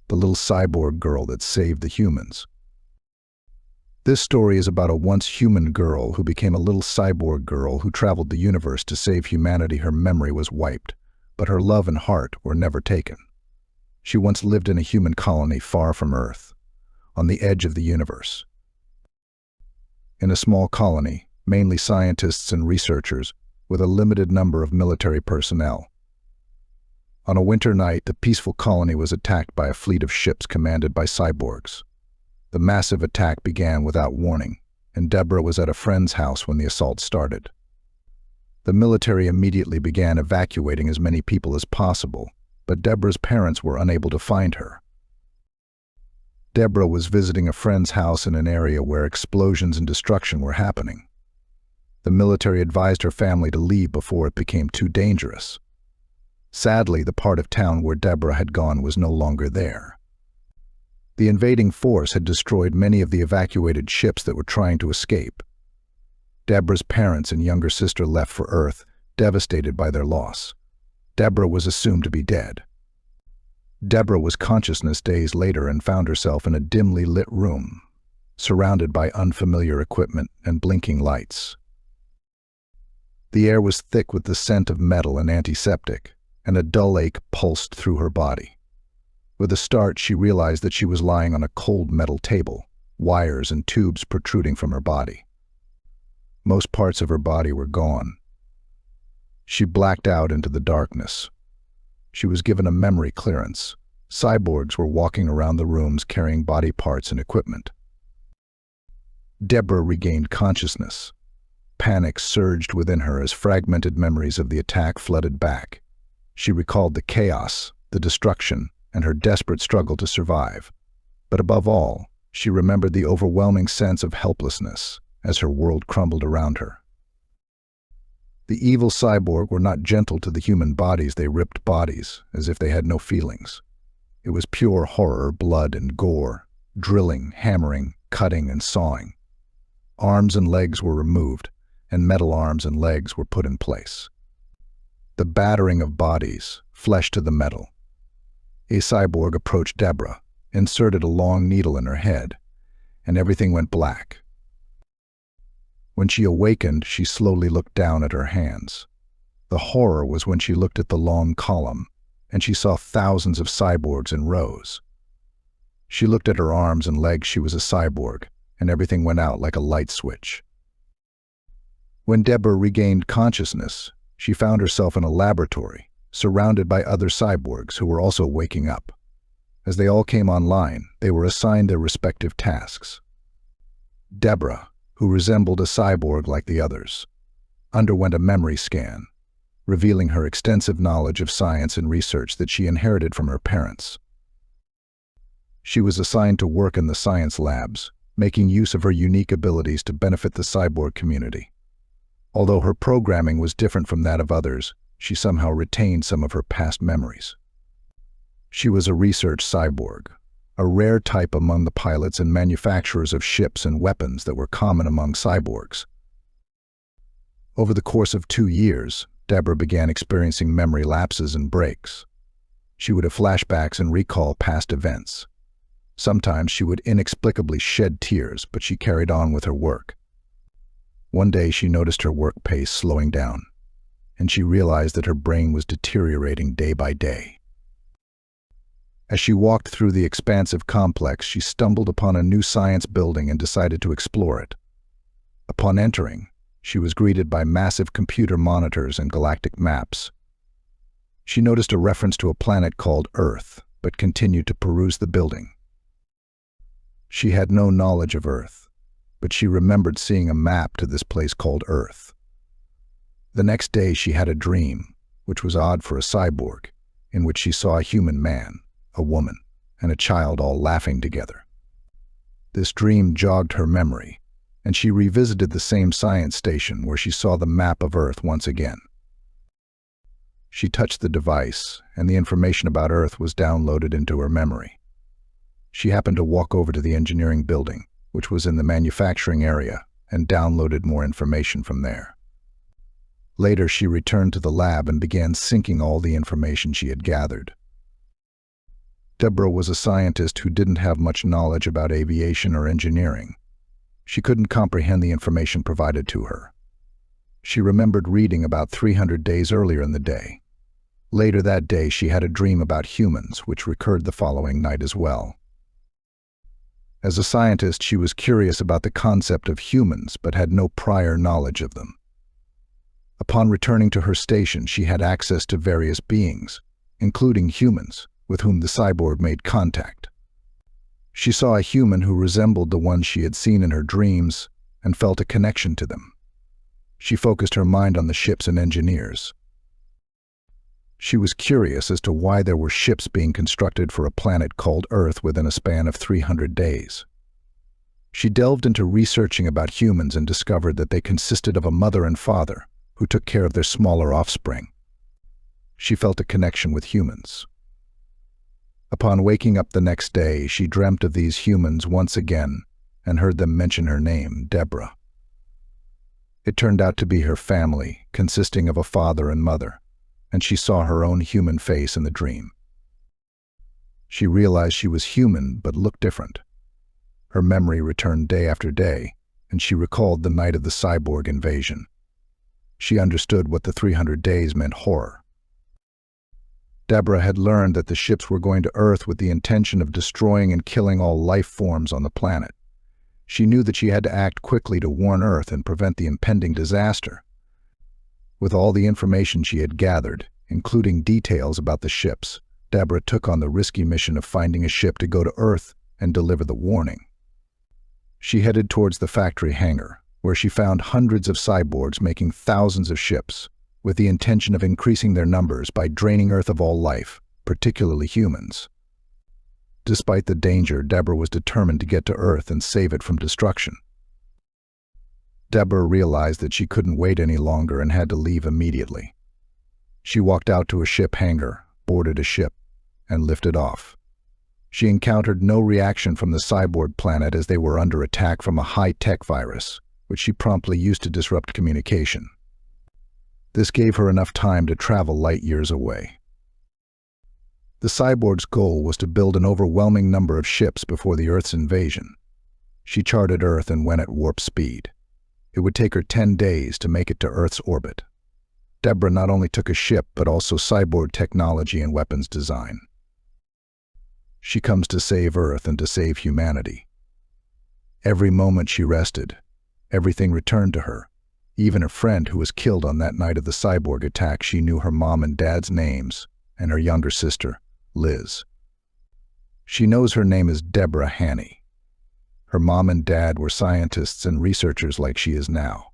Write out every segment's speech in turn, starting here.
the little cyborg girl that saved the humans. This story is about a once human girl who became a little cyborg girl who traveled the universe to save humanity. Her memory was wiped, but her love and heart were never taken. She once lived in a human colony far from Earth, on the edge of the universe. In a small colony, mainly scientists and researchers, with a limited number of military personnel. On a winter night, the peaceful colony was attacked by a fleet of ships commanded by cyborgs. The massive attack began without warning, and Deborah was at a friend's house when the assault started. The military immediately began evacuating as many people as possible, but Deborah's parents were unable to find her. Deborah was visiting a friend's house in an area where explosions and destruction were happening. The military advised her family to leave before it became too dangerous. Sadly, the part of town where Deborah had gone was no longer there. The invading force had destroyed many of the evacuated ships that were trying to escape. Deborah's parents and younger sister left for Earth, devastated by their loss. Deborah was assumed to be dead. Deborah was consciousness days later and found herself in a dimly lit room, surrounded by unfamiliar equipment and blinking lights. The air was thick with the scent of metal and antiseptic, and a dull ache pulsed through her body. With a start, she realized that she was lying on a cold metal table, wires and tubes protruding from her body. Most parts of her body were gone. She blacked out into the darkness. She was given a memory clearance. Cyborgs were walking around the rooms carrying body parts and equipment. Deborah regained consciousness. Panic surged within her as fragmented memories of the attack flooded back. She recalled the chaos, the destruction, and her desperate struggle to survive. But above all, she remembered the overwhelming sense of helplessness as her world crumbled around her. The evil cyborg were not gentle to the human bodies. They ripped bodies as if they had no feelings. It was pure horror, blood and gore, drilling, hammering, cutting and sawing. Arms and legs were removed, and metal arms and legs were put in place. The battering of bodies, flesh to the metal. A cyborg approached Deborah, inserted a long needle in her head, and everything went black. When she awakened, she slowly looked down at her hands. The horror was when she looked at the long column, and she saw thousands of cyborgs in rows. She looked at her arms and legs. She was a cyborg, and everything went out like a light switch. When Deborah regained consciousness, she found herself in a laboratory, surrounded by other cyborgs who were also waking up. As they all came online, they were assigned their respective tasks. Deborah, who resembled a cyborg like the others, underwent a memory scan, revealing her extensive knowledge of science and research that she inherited from her parents. She was assigned to work in the science labs, making use of her unique abilities to benefit the cyborg community. Although her programming was different from that of others, she somehow retained some of her past memories. She was a research cyborg, a rare type among the pilots and manufacturers of ships and weapons that were common among cyborgs. Over the course of 2 years, Deborah began experiencing memory lapses and breaks. She would have flashbacks and recall past events. Sometimes she would inexplicably shed tears, but she carried on with her work. One day she noticed her work pace slowing down, and she realized that her brain was deteriorating day by day. As she walked through the expansive complex, she stumbled upon a new science building and decided to explore it. Upon entering, she was greeted by massive computer monitors and galactic maps. She noticed a reference to a planet called Earth, but continued to peruse the building. She had no knowledge of Earth, but she remembered seeing a map to this place called Earth. The next day she had a dream, which was odd for a cyborg, in which she saw a human man, a woman, and a child all laughing together. This dream jogged her memory, and she revisited the same science station where she saw the map of Earth once again. She touched the device, and the information about Earth was downloaded into her memory. She happened to walk over to the engineering building, which was in the manufacturing area, and downloaded more information from there. Later, she returned to the lab and began syncing all the information she had gathered. Deborah was a scientist who didn't have much knowledge about aviation or engineering. She couldn't comprehend the information provided to her. She remembered reading about 300 days earlier in the day. Later that day, she had a dream about humans, which recurred the following night as well. As a scientist, she was curious about the concept of humans, but had no prior knowledge of them. Upon returning to her station, she had access to various beings, including humans, with whom the cyborg made contact. She saw a human who resembled the one she had seen in her dreams and felt a connection to them. She focused her mind on the ships and engineers. She was curious as to why there were ships being constructed for a planet called Earth within a span of 300 days. She delved into researching about humans and discovered that they consisted of a mother and father who took care of their smaller offspring. She felt a connection with humans. Upon waking up the next day, she dreamt of these humans once again and heard them mention her name, Deborah. It turned out to be her family, consisting of a father and mother, and she saw her own human face in the dream. She realized she was human but looked different. Her memory returned day after day, and she recalled the night of the cyborg invasion. She understood what the 300 days meant: horror. Deborah had learned that the ships were going to Earth with the intention of destroying and killing all life forms on the planet. She knew that she had to act quickly to warn Earth and prevent the impending disaster. With all the information she had gathered, including details about the ships, Deborah took on the risky mission of finding a ship to go to Earth and deliver the warning. She headed towards the factory hangar, where she found hundreds of cyborgs making thousands of ships, with the intention of increasing their numbers by draining Earth of all life, particularly humans. Despite the danger, Deborah was determined to get to Earth and save it from destruction. Deborah realized that she couldn't wait any longer and had to leave immediately. She walked out to a ship hangar, boarded a ship, and lifted off. She encountered no reaction from the cyborg planet as they were under attack from a high-tech virus, which she promptly used to disrupt communication. This gave her enough time to travel light years away. The cyborg's goal was to build an overwhelming number of ships before the Earth's invasion. She charted Earth and went at warp speed. It would take her 10 days to make it to Earth's orbit. Deborah not only took a ship, but also cyborg technology and weapons design. She comes to save Earth and to save humanity. Every moment she rested, everything returned to her. Even her friend who was killed on that night of the cyborg attack, she knew her mom and dad's names, and her younger sister, Liz. She knows her name is Deborah Haney. Her mom and dad were scientists and researchers like she is now.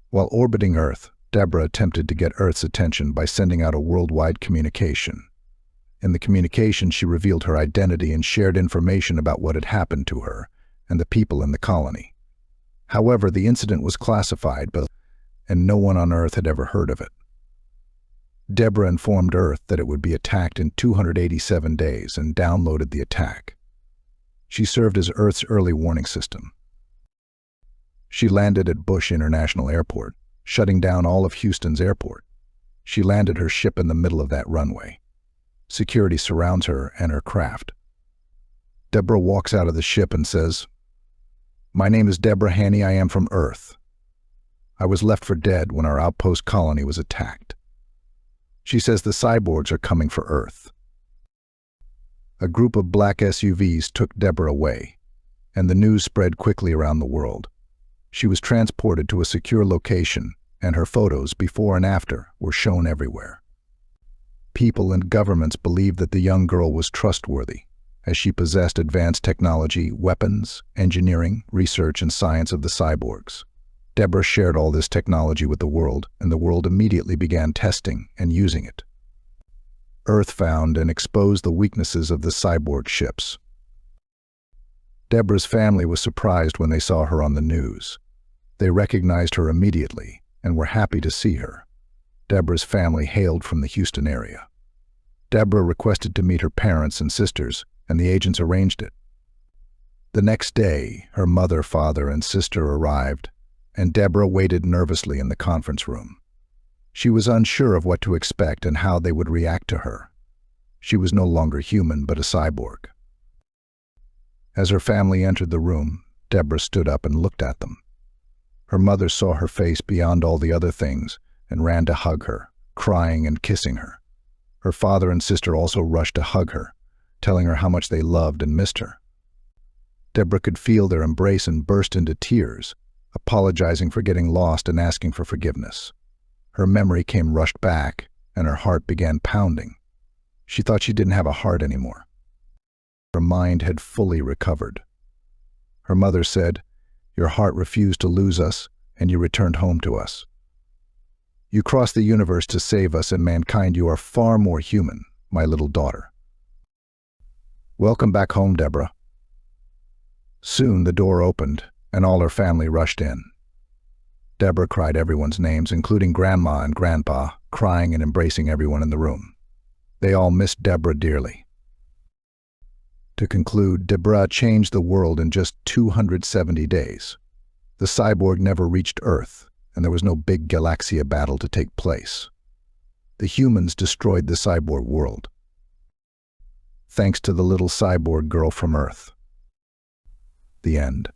While orbiting Earth, Deborah attempted to get Earth's attention by sending out a worldwide communication. In the communication, she revealed her identity and shared information about what had happened to her and the people in the colony. However, the incident was classified, and no one on Earth had ever heard of it. Deborah informed Earth that it would be attacked in 287 days and downloaded the attack. She served as Earth's early warning system. She landed at Bush International Airport, shutting down all of Houston's airport. She landed her ship in the middle of that runway. Security surrounds her and her craft. Deborah walks out of the ship and says, "My name is Deborah Haney. I am from Earth. I was left for dead when our outpost colony was attacked." She says the cyborgs are coming for Earth. A group of black SUVs took Deborah away, and the news spread quickly around the world. She was transported to a secure location, and her photos before and after were shown everywhere. People and governments believed that the young girl was trustworthy, as she possessed advanced technology, weapons, engineering, research, and science of the cyborgs. Deborah shared all this technology with the world, and the world immediately began testing and using it. Earth found and exposed the weaknesses of the cyborg ships. Deborah's family was surprised when they saw her on the news. They recognized her immediately and were happy to see her. Deborah's family hailed from the Houston area. Deborah requested to meet her parents and sisters, and the agents arranged it. The next day, her mother, father, and sister arrived, and Deborah waited nervously in the conference room. She was unsure of what to expect and how they would react to her. She was no longer human, but a cyborg. As her family entered the room, Deborah stood up and looked at them. Her mother saw her face beyond all the other things and ran to hug her, crying and kissing her. Her father and sister also rushed to hug her, telling her how much they loved and missed her. Deborah could feel their embrace and burst into tears, apologizing for getting lost and asking for forgiveness. Her memory came rushed back, and her heart began pounding. She thought she didn't have a heart anymore. Her mind had fully recovered. Her mother said, "Your heart refused to lose us, and you returned home to us. You crossed the universe to save us and mankind. You are far more human, my little daughter. Welcome back home, Deborah." Soon the door opened, and all her family rushed in. Deborah cried everyone's names, including Grandma and Grandpa, crying and embracing everyone in the room. They all missed Deborah dearly. To conclude, Deborah changed the world in just 270 days. The cyborg never reached Earth, and there was no big Galaxia battle to take place. The humans destroyed the cyborg world. Thanks to the little cyborg girl from Earth. The end.